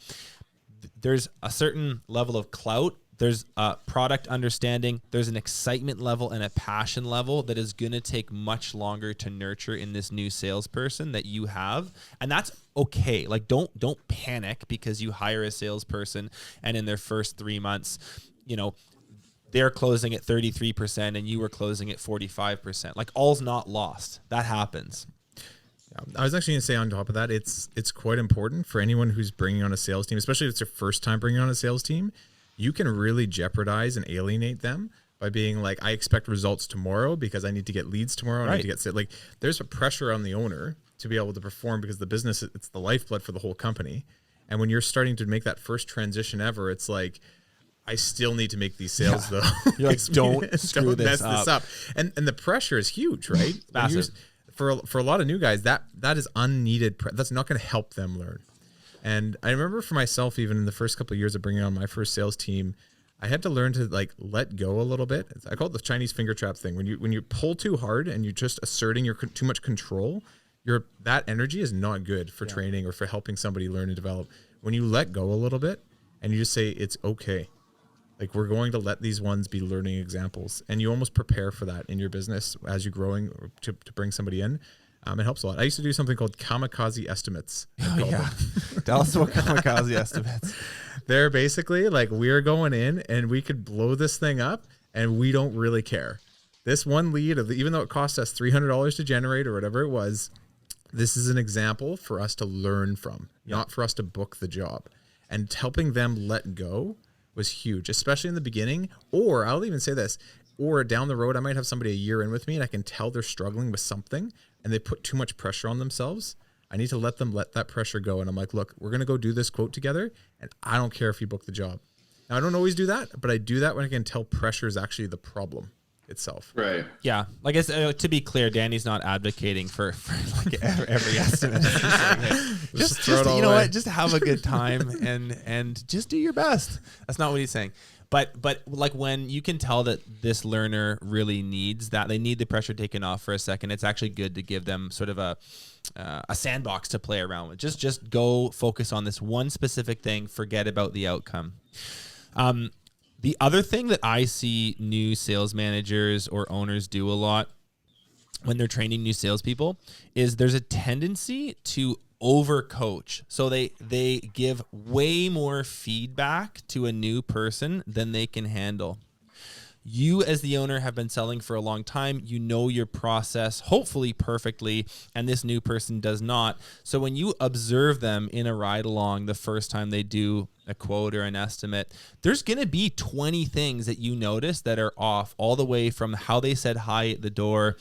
There's a certain level of clout. There's a product understanding. There's an excitement level and a passion level that is going to take much longer to nurture in this new salesperson that you have. And that's okay. Like don't panic because you hire a salesperson and in their first 3 months, they're closing at 33% and you were closing at 45%. Like, all's not lost. That happens. I was actually going to say on top of that, it's quite important for anyone who's bringing on a sales team, especially if it's their first time bringing on a sales team. You can really jeopardize and alienate them by being like, I expect results tomorrow because I need to get leads tomorrow. Right. I need to get there's a pressure on the owner to be able to perform because the business, it's the lifeblood for the whole company. And when you're starting to make that first transition ever, it's like, I still need to make these sales though. You're like, don't mess this up. And the pressure is huge, right? Massive. For a lot of new guys, that is unneeded. That's not going to help them learn. And I remember for myself, even in the first couple of years of bringing on my first sales team, I had to learn to let go a little bit. I call it the Chinese finger trap thing. When you pull too hard and you're just asserting your too much control, that energy is not good for training or for helping somebody learn and develop. When you let go a little bit and you just say it's okay. Like, we're going to let these ones be learning examples, and you almost prepare for that in your business as you're growing to bring somebody in. It helps a lot. I used to do something called Kamikaze Estimates. Tell us about Kamikaze Estimates. They're basically like, we're going in and we could blow this thing up and we don't really care. This one lead, even though it cost us $300 to generate or whatever it was, this is an example for us to learn from, not for us to book the job. And helping them let go was huge, especially in the beginning. Or I'll even say this, or down the road, I might have somebody a year in with me and I can tell they're struggling with something and they put too much pressure on themselves. I need to let that pressure go. And I'm like, look, we're going to go do this quote together. And I don't care if you book the job. Now, I don't always do that, but I do that when I can tell pressure is actually the problem itself. Right. Yeah. Like, to be clear, Danny's not advocating for like every estimate. Just you know what? Just have a good time and just do your best. That's not what he's saying. But like, when you can tell that this learner really needs that, they need the pressure taken off for a second, it's actually good to give them sort of a sandbox to play around with. Just go focus on this one specific thing. Forget about the outcome. The other thing that I see new sales managers or owners do a lot when they're training new salespeople is there's a tendency to overcoach. So they give way more feedback to a new person than they can handle. You as the owner have been selling for a long time. You know your process, hopefully perfectly, and this new person does not. So when you observe them in a ride along the first time they do a quote or an estimate, there's going to be 20 things that you notice that are off, all the way from how they said hi at the door,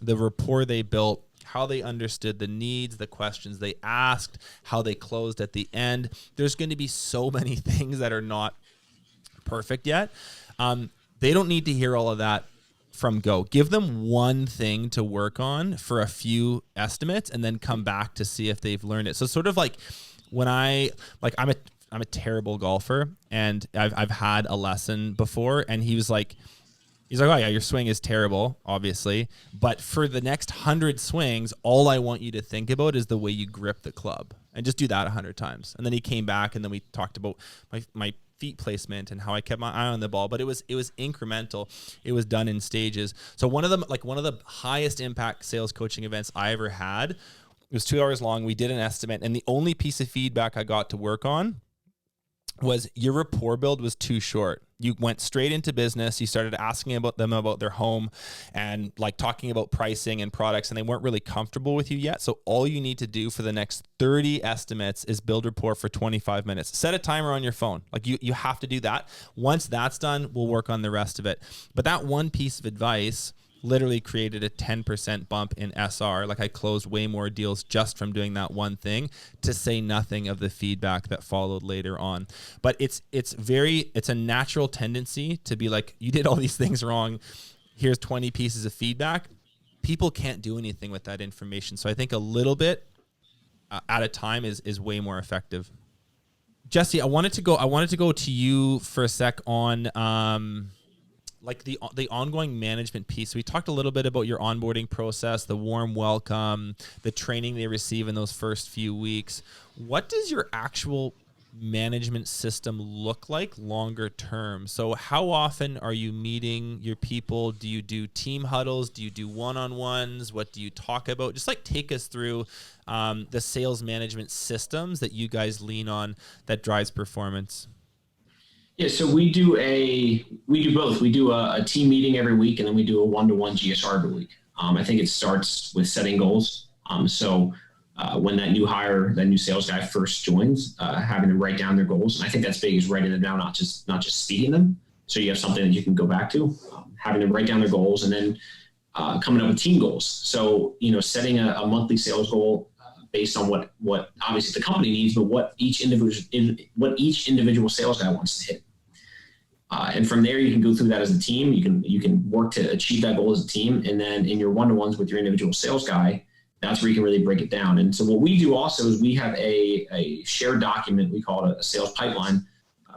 the rapport they built, how they understood the needs, the questions they asked, how they closed at the end. There's going to be so many things that are not perfect yet. They don't need to hear all of that from go. Give them one thing to work on for a few estimates and then come back to see if they've learned it. So sort of like when I'm a terrible golfer, and I've had a lesson before, and he's like, oh yeah, your swing is terrible, obviously, but for the next 100 swings, all I want you to think about is the way you grip the club, and just do that 100 times. And then he came back, and then we talked about my feet placement and how I kept my eye on the ball, but it was incremental. It was done in stages. So one of the highest impact sales coaching events I ever had, it was 2 hours long. We did an estimate, and the only piece of feedback I got to work on was your rapport build was too short. You went straight into business. You started asking them about their home and like talking about pricing and products, and they weren't really comfortable with you yet. So all you need to do for the next 30 estimates is build rapport for 25 minutes. Set a timer on your phone. Like you have to do that. Once that's done, we'll work on the rest of it. But that one piece of advice literally created a 10% bump in SR. Like, I closed way more deals just from doing that one thing, to say nothing of the feedback that followed later on. But it's a natural tendency to be like, you did all these things wrong. Here's 20 pieces of feedback. People can't do anything with that information. So I think a little bit at a time is way more effective. Jesse, I wanted to go to you for a sec on like the ongoing management piece. We talked a little bit about your onboarding process, the warm welcome, the training they receive in those first few weeks. What does your actual management system look like longer term? So how often are you meeting your people? Do you do team huddles? Do you do one-on-ones? What do you talk about? Just like take us through the sales management systems that you guys lean on that drives performance. Yeah, so we do both. We do a team meeting every week, and then we do a one-to-one GSR every week. I think it starts with setting goals. When that new sales guy first joins, having them write down their goals, and I think that's big, is writing them down, not just speaking them. So you have something that you can go back to, having them write down their goals, and then coming up with team goals. So setting a monthly sales goal based on what obviously the company needs, but what each individual sales guy wants to hit. And from there, you can go through that as a team. You can work to achieve that goal as a team. And then in your one-to-ones with your individual sales guy, that's where you can really break it down. And so what we do also is we have a shared document. We call it a sales pipeline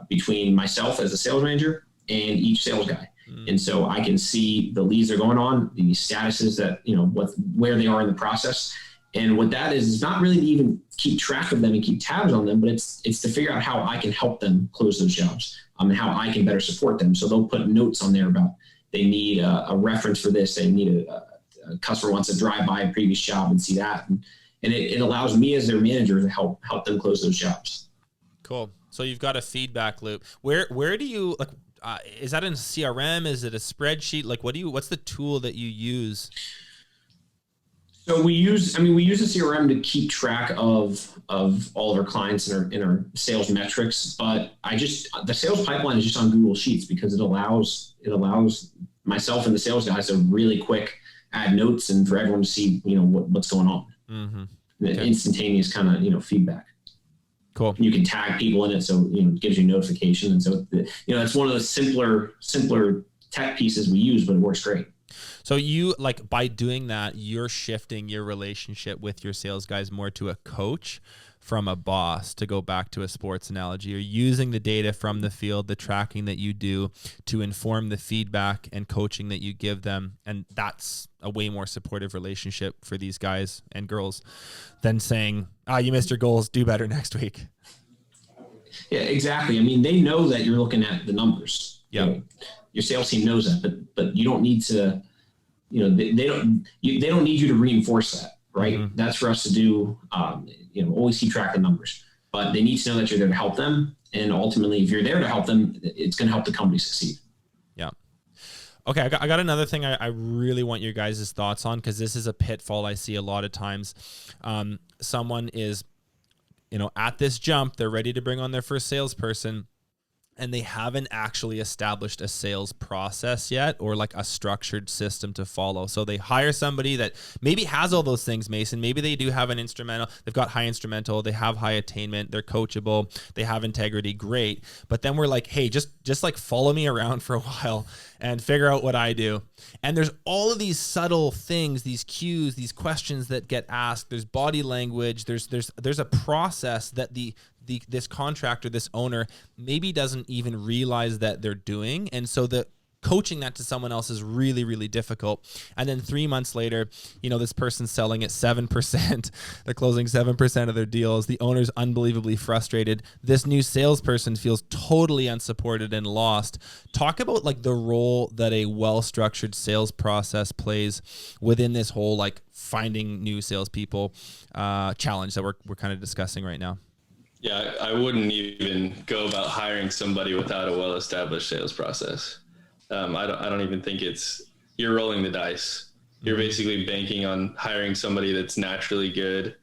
between myself as a sales manager and each sales guy. And so I can see the leads they're going on, the statuses that, where they are in the process. And what that is not really to even keep track of them and keep tabs on them, but it's to figure out how I can help them close those jobs, and how I can better support them. So they'll put notes on there about they need a reference for this. They need a customer wants to drive by a previous job and see that. And it allows me as their manager to help them close those jobs. Cool. So you've got a feedback loop. Where do you is that in CRM? Is it a spreadsheet? What's the tool that you use? So we use a CRM to keep track of all of our clients in our sales metrics, but the sales pipeline is just on Google Sheets because it allows myself and the sales guys to really quick add notes and for everyone to see, what's going on. Mm-hmm. Okay. Instantaneous kind of, feedback. Cool. You can tag people in it. So, it gives you notification. And so, it's one of the simpler tech pieces we use, but it works great. So you by doing that, you're shifting your relationship with your sales guys more to a coach from a boss, to go back to a sports analogy. You're using the data from the field, the tracking that you do, to inform the feedback and coaching that you give them. And that's a way more supportive relationship for these guys and girls than saying, you missed your goals, do better next week. Yeah, exactly. I mean, they know that you're looking at the numbers. Yeah. Your sales team knows that, but you don't need to, they don't need you to reinforce that, right? Mm-hmm. That's for us to do, always keep track of numbers, but they need to know that you're there to help them. And ultimately, if you're there to help them, it's going to help the company succeed. Yeah. Okay. I got another thing I really want your guys' thoughts on, because this is a pitfall I see a lot of times. Someone is, at this jump, they're ready to bring on their first salesperson, and they haven't actually established a sales process yet, or a structured system to follow. So they hire somebody that maybe has all those things, Mason. Maybe they do have an instrumental. They've got high instrumental. They have high attainment. They're coachable. They have integrity. Great. But then we're like, hey, just follow me around for a while and figure out what I do. And there's all of these subtle things, these cues, these questions that get asked. There's body language. There's a process that this contractor, this owner, maybe doesn't even realize that they're doing. And so the coaching that to someone else is really, really difficult. And then 3 months later, this person's selling at 7%. They're closing 7% of their deals. The owner's unbelievably frustrated. This new salesperson feels totally unsupported and lost. Talk about the role that a well-structured sales process plays within this whole finding new salespeople challenge that we're kind of discussing right now. Yeah, I wouldn't even go about hiring somebody without a well-established sales process. I don't even think you're rolling the dice. You're basically banking on hiring somebody that's naturally good,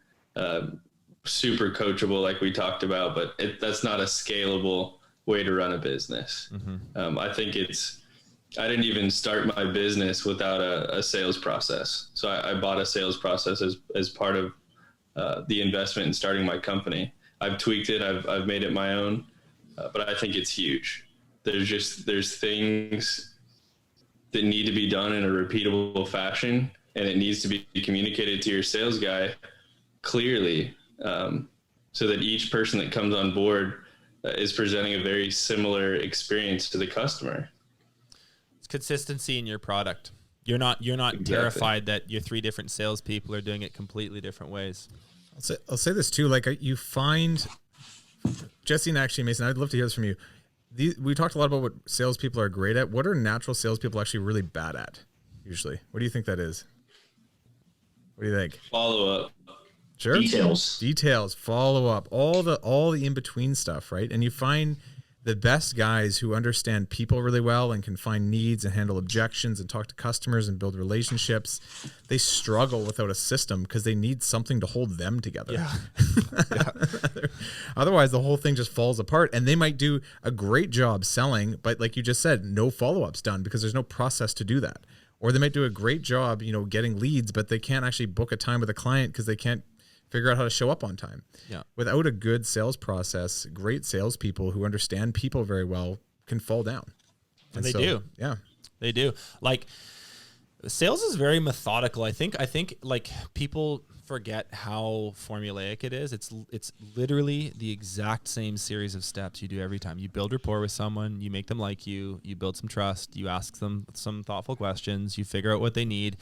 super coachable, like we talked about, but that's not a scalable way to run a business. Mm-hmm. I think I didn't even start my business without a sales process. So I bought a sales process as part of the investment in starting my company. I've tweaked it. I've made it my own, but I think it's huge. There's things that need to be done in a repeatable fashion, and it needs to be communicated to your sales guy clearly, so that each person that comes on board is presenting a very similar experience to the customer. It's consistency in your product. You're not exactly terrified that your 3 different salespeople are doing it completely different ways. I'll say this too. You find, Jesse and actually Mason, I'd love to hear this from you. We talked a lot about what salespeople are great at. What are natural salespeople actually really bad at? Usually, what do you think that is? What do you think? Follow up. Sure. Details, follow up, all the in between stuff, right? And you find the best guys who understand people really well and can find needs and handle objections and talk to customers and build relationships, they struggle without a system because they need something to hold them together. Yeah. Otherwise, the whole thing just falls apart, and they might do a great job selling, but like you just said, no follow-ups done because there's no process to do that. Or they might do a great job, getting leads, but they can't actually book a time with a client because they can't figure out how to show up on time. Yeah. Without a good sales process, great salespeople who understand people very well can fall down. And they do. Yeah. They do. Like, sales is very methodical. I think like people forget how formulaic it is. It's literally the exact same series of steps you do every time. You build rapport with someone, you make them like you build some trust, you ask them some thoughtful questions, you figure out what they need.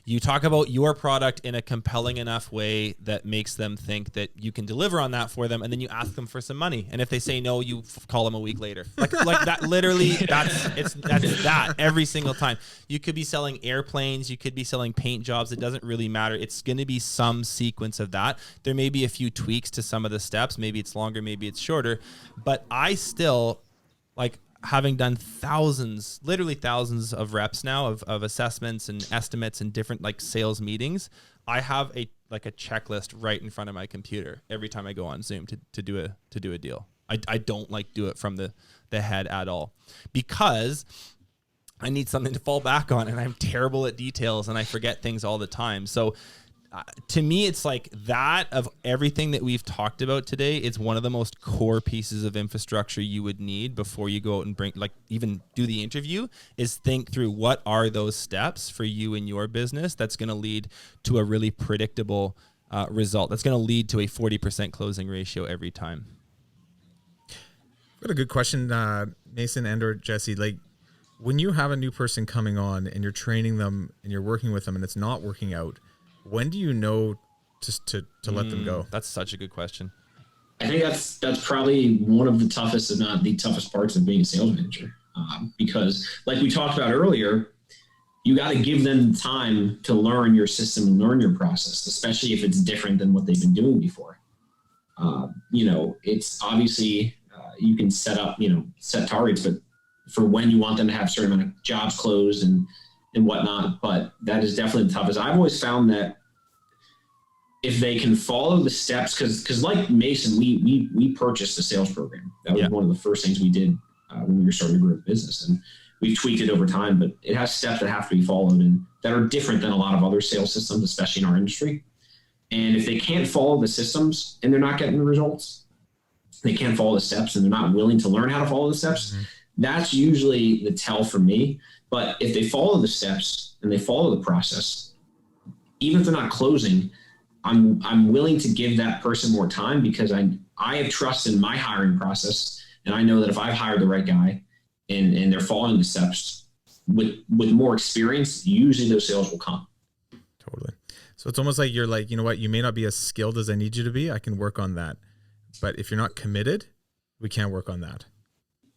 You talk about your product in a compelling enough way that makes them think that you can deliver on that for them, and then you ask them for some money. And if they say no, you call them a week later. Like that. Literally, that's that every single time. You could be selling airplanes, you could be selling paint jobs. It doesn't really matter. It's going to be some sequence of that. There may be a few tweaks to some of the steps. Maybe it's longer, maybe it's shorter. But I still having done literally thousands of reps now of assessments and estimates and different sales meetings, I have a checklist right in front of my computer every time I go on Zoom to do a deal. I don't do it from the head at all, because I need something to fall back on, and I'm terrible at details and I forget things all the time. So to me, it's that of everything that we've talked about today. It's one of the most core pieces of infrastructure you would need before you go out and even do the interview, is think through what are those steps for you in your business that's going to lead to a really predictable result. That's going to lead to a 40% closing ratio every time. I've got a good question, Mason and or Jesse. When you have a new person coming on and you're training them and you're working with them and it's not working out, when do you know to let them go? That's such a good question. I think that's probably one of the toughest, if not the toughest parts of being a sales manager. Because like we talked about earlier, you got to give them time to learn your system and learn your process, especially if it's different than what they've been doing before. It's obviously you can set targets, but for when you want them to have a certain amount of jobs closed and whatnot, but that is definitely the toughest. I've always found that if they can follow the steps, because like Mason, we purchased a sales program. That was one of the first things we did when we were starting to grow the business, and we've tweaked it over time, but it has steps that have to be followed and that are different than a lot of other sales systems, especially in our industry. And if they can't follow the systems and they're not getting the results, they can't follow the steps and they're not willing to learn how to follow the steps, that's usually the tell for me. But if they follow the steps and they follow the process, even if they're not closing, I'm willing to give that person more time, because I have trust in my hiring process. And I know that if I've hired the right guy and they're following the steps with more experience, usually those sales will come. Totally. So it's almost like you're you know what, you may not be as skilled as I need you to be. I can work on that. But if you're not committed, we can't work on that.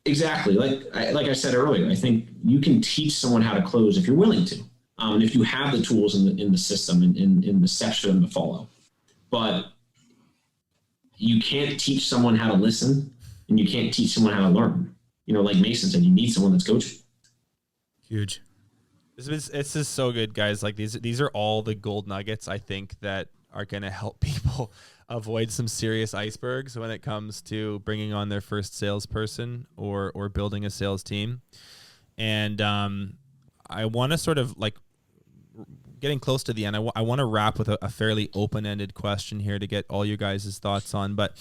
Exactly. Like I said earlier, I think you can teach someone how to close if you're willing to, and if you have the tools in the system and in the steps for them to follow. But you can't teach someone how to listen, and you can't teach someone how to learn. Like Mason said, you need someone that's coaching. Huge. It's just so good, guys. These are all the gold nuggets, I think, that are going to help people avoid some serious icebergs when it comes to bringing on their first salesperson or building a sales team. And I want to sort of getting close to the end. I want to wrap with a fairly open-ended question here to get all you guys' thoughts on. But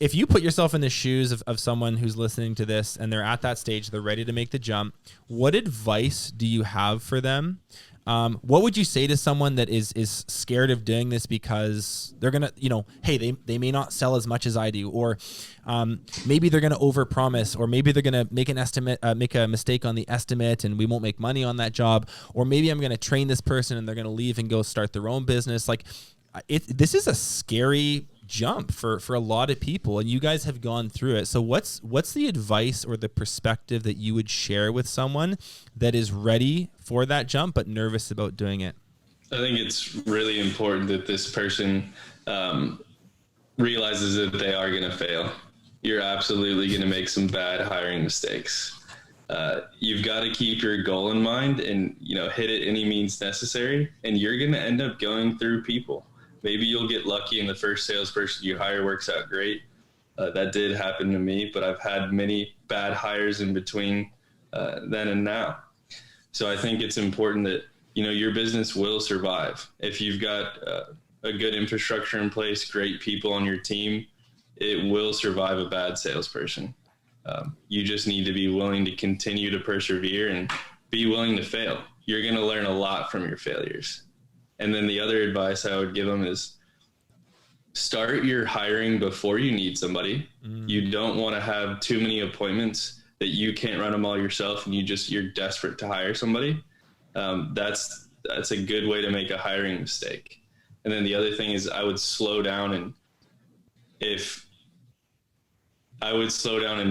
if you put yourself in the shoes of someone who's listening to this and they're at that stage, they're ready to make the jump, what advice do you have for them? What would you say to someone that is scared of doing this because they're going to, hey, they may not sell as much as I do, or maybe they're going to overpromise, or maybe they're going to make a mistake on the estimate and we won't make money on that job, or maybe I'm going to train this person and they're going to leave and go start their own business. This is a scary jump for a lot of people, and you guys have gone through it. So what's the advice or the perspective that you would share with someone that is ready for that jump but nervous about doing it? I think it's really important that this person realizes that they are going to fail. you're absolutely going to make some bad hiring mistakes. You've got to keep your goal in mind and, hit it any means necessary. And you're going to end up going through people. Maybe you'll get lucky and the first salesperson you hire works out great. That did happen to me, but I've had many bad hires in between then and now. So I think it's important that, your business will survive. If you've got a good infrastructure in place, great people on your team, it will survive a bad salesperson. You just need to be willing to continue to persevere and be willing to fail. You're going to learn a lot from your failures. And then the other advice I would give them is start your hiring before you need somebody. You don't want to have too many appointments that you can't run them all yourself and you're desperate to hire somebody. That's a good way to make a hiring mistake. And then the other thing is I would slow down and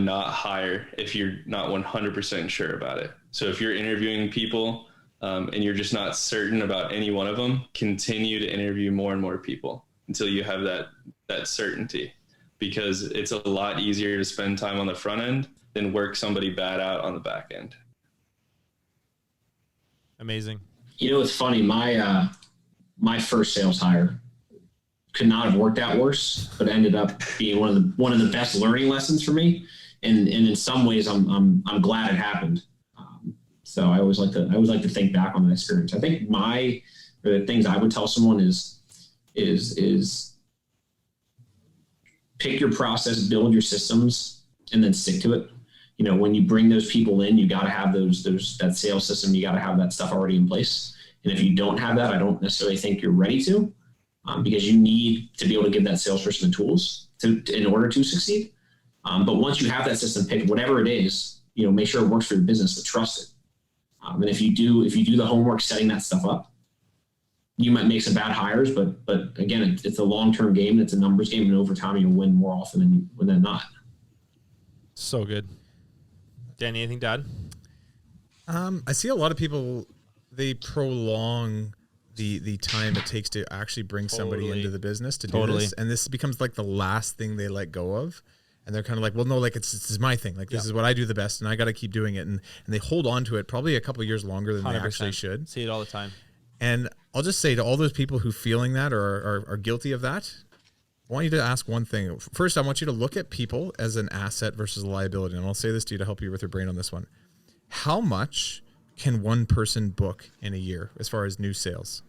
not hire if you're not 100% sure about it. So if you're interviewing people and you're just not certain about any one of them, continue to interview more and more people until you have that certainty, because it's a lot easier to spend time on the front end than work somebody bad out on the back end. Amazing. It's funny. My first sales hire could not have worked out worse, but ended up being one of the best learning lessons for me. And in some ways, I'm glad it happened. So I always like to think back on that experience. I think the things I would tell someone is pick your process, build your systems, and then stick to it. When you bring those people in, you got to have that sales system. You got to have that stuff already in place. And if you don't have that, I don't necessarily think you're ready to, because you need to be able to give that salesperson the tools in order to succeed. But once you have that system picked, whatever it is, make sure it works for your business, but trust it. And if you do the homework, setting that stuff up, you might make some bad hires, but again, it's a long-term game. It's a numbers game, and over time, you'll win more often than not. So good. Danny, anything to add? I see a lot of people, they prolong the time it takes to actually bring somebody into the business to do this. And this becomes like the last thing they let go of. And they're kind of like, well, no, like this is my thing. Like, this is what I do the best, and I got to keep doing it. And they hold on to it probably a couple of years longer than 100%. They actually should. See it all the time. And I'll just say to all those people who feeling that or are guilty of that, I want you to ask one thing. First, I want you to look at people as an asset versus a liability. And I'll say this to you to help you with your brain on this one. How much can one person book in a year as far as new sales?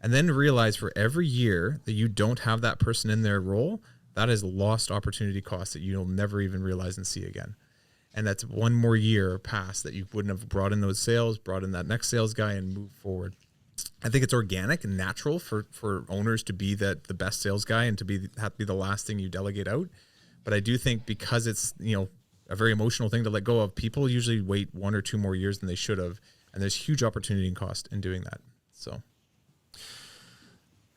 And then realize for every year that you don't have that person in their role, that is lost opportunity cost that you'll never even realize and see again. And that's one more year past that you wouldn't have brought in those sales, brought in that next sales guy, and moved forward. I think it's organic and natural for owners to be the best sales guy and to have to be the last thing you delegate out. But I do think because it's a very emotional thing to let go of, people usually wait 1 or 2 more years than they should have, and there's huge opportunity and cost in doing that. So,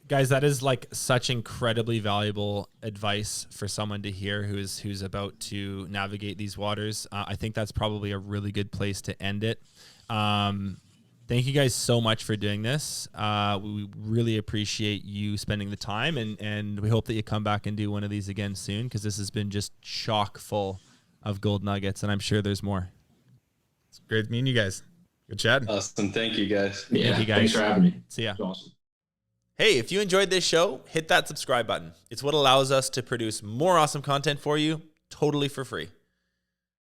guys, that is like such incredibly valuable advice for someone to hear who's about to navigate these waters. I think that's probably a really good place to end it. Thank you guys so much for doing this. We really appreciate you spending the time, and we hope that you come back and do one of these again soon, because this has been just chock full of gold nuggets, and I'm sure there's more. It's great meeting you guys. Good chat. Awesome. Thank you, guys. Yeah, thank you guys. Thanks for having me. See ya. It's awesome. Hey, if you enjoyed this show, hit that subscribe button. It's what allows us to produce more awesome content for you, totally for free.